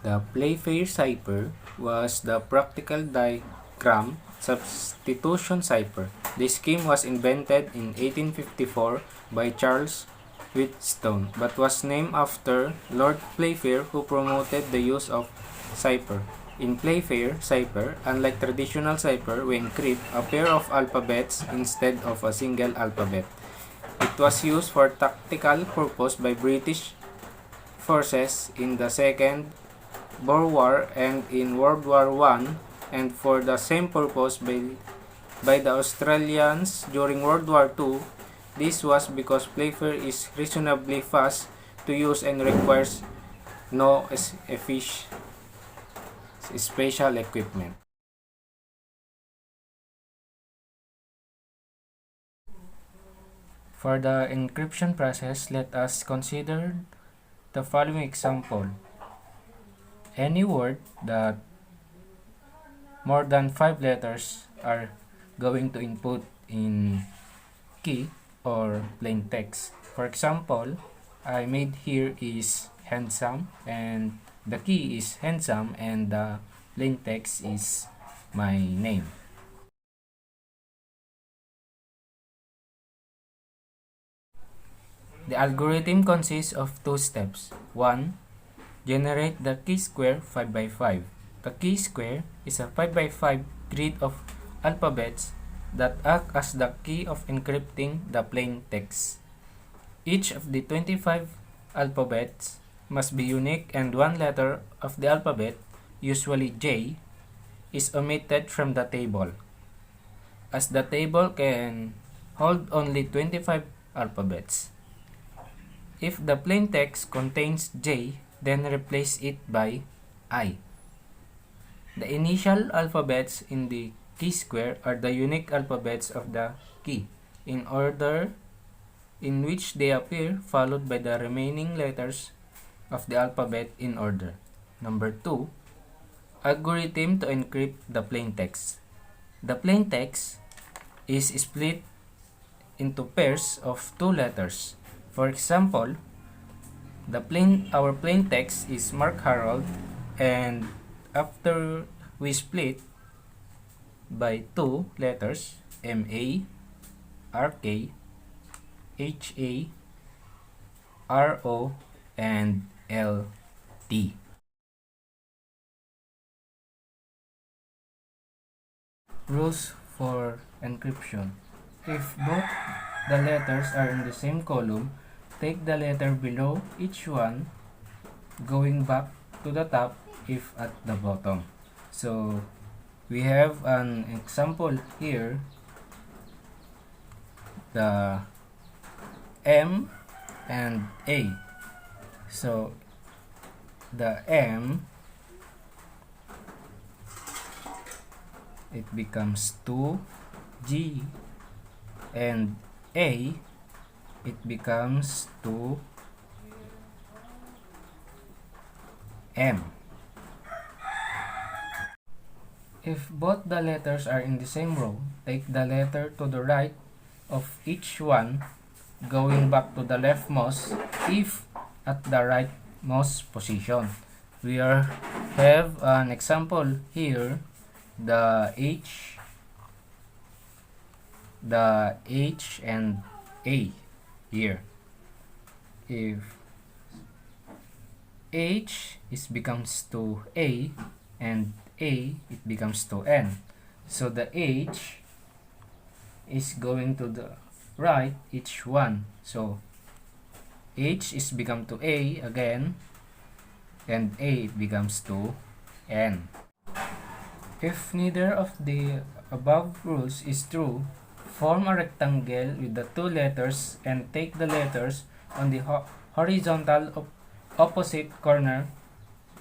The Playfair Cipher was the practical diagram substitution cipher. This scheme was invented in 1854 by Charles Wheatstone, but was named after Lord Playfair, who promoted the use of cipher. In Playfair Cipher, unlike traditional cipher, we encrypt a pair of alphabets instead of a single alphabet. It was used for tactical purpose by British forces in the Second Boer War and in World War I, and for the same purpose by the Australians during World War II. This was because Playfair is reasonably fast to use and requires no special equipment. For the encryption process, let us consider the following example. Any word that more than 5 letters are going to input in key or plain text. For example, I made here is handsome and the key is handsome and the plain text is my name. The algorithm consists of 2 steps. 1. Generate the key square 5 by 5. The key square is a 5 by 5 grid of alphabets that act as the key of encrypting the plain text. Each of the 25 alphabets must be unique and one letter of the alphabet, usually J, is omitted from the table, as the table can hold only 25 alphabets. If the plain text contains J, then replace it by I. The initial alphabets in the key square are the unique alphabets of the key, in order in which they appear, followed by the remaining letters of the alphabet in order. Number 2. Algorithm to encrypt the plain text. The plain text is split into pairs of 2 letters. For example, our plain text is Mark Harold, and after we split by 2 letters, MA, RK, HA, RO, and LT. Rules for encryption. If both the letters are in the same column, take the letter below each one, going back to the top if at the bottom. So we have an example here. The M and A. So the M, it becomes 2G, and A, it becomes 2M. If both the letters are in the same row, take the letter to the right of each one, going back to the leftmost if at the rightmost position. We have an example here, the H and A here. If H becomes to A and A, it becomes to N. So the H is going to the right each one. So H is become to A again, and A becomes to N. If neither of the above rules is true, form a rectangle with the 2 letters and take the letters on the horizontal opposite corner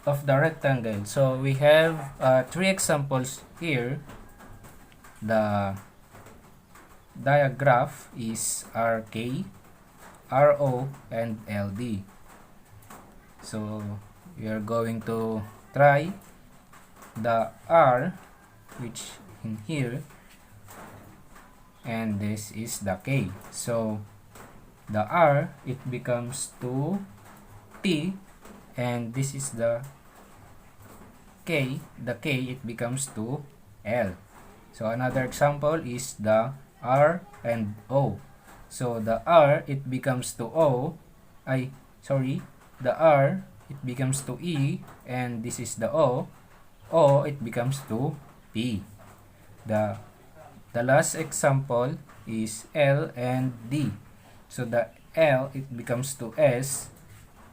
of the rectangle. So we have 3 examples here. The diagram is RK, RO, and LD. So we are going to try the R, which in here, and this is the K. So the R, it becomes to T, and this is the the K, it becomes to L. So another example is the R and O. So the R, it becomes to O. The R, it becomes to E, and this is the O. O, it becomes to P. The last example is L and D. So the L, it becomes to S,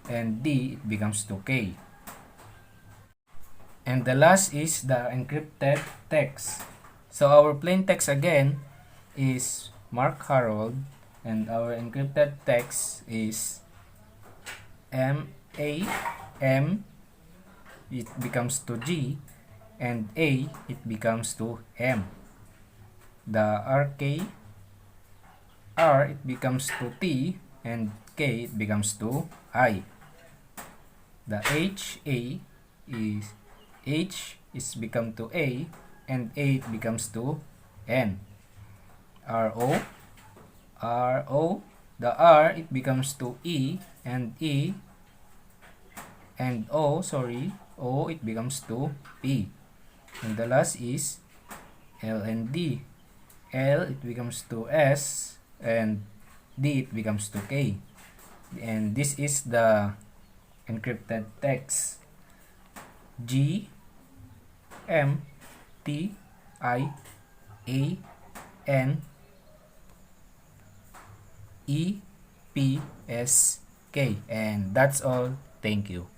and D, it becomes to K. And the last is the encrypted text. So our plain text again is Mark Harold, and our encrypted text is M, it becomes to G, and A, it becomes to M. The R, it becomes to T, and K, it becomes to I. The H is become to A, and A, it becomes to N. RO, the R, it becomes to E, and O, it becomes to P. And the last is L and D. L, it becomes to S, and D, it becomes to K. And this is the encrypted text. G, M, T, I, A, N, E, P, S, K. And that's all. Thank you.